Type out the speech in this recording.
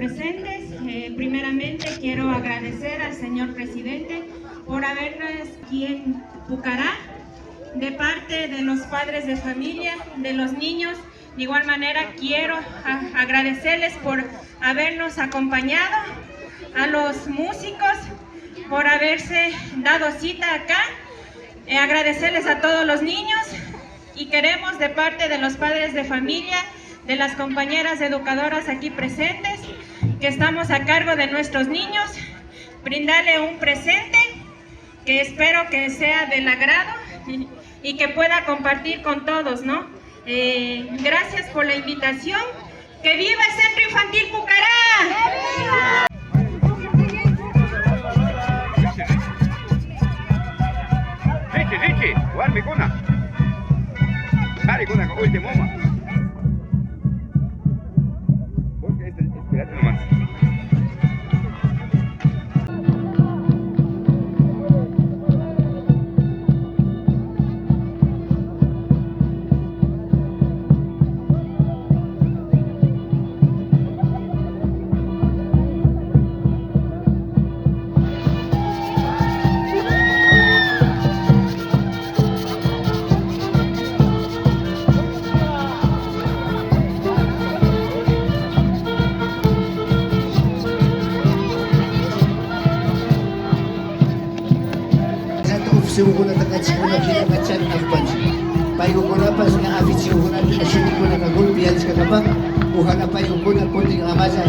presentes. Primeramente quiero agradecer al señor presidente por habernos aquí en Pucará, de parte de los padres de familia, de los niños. De igual manera quiero agradecerles por habernos acompañado, a los músicos por haberse dado cita acá, agradecerles a todos los niños, y queremos, de parte de los padres de familia, de las compañeras educadoras aquí presentes, que estamos a cargo de nuestros niños, brindarle un presente que espero que sea del agrado y que pueda compartir con todos, ¿no? Gracias por la invitación. ¡Que viva el Centro Infantil Pucará! Ricky, guarda kuna. Hari kuna ka último ma. Espérate nomás. Suguna takat suguna kina kachan afpanji. Payo kuna pas nga afit suguna kina suguna kagul biyan sa kabang. Uhana payo kuna kuning amaza.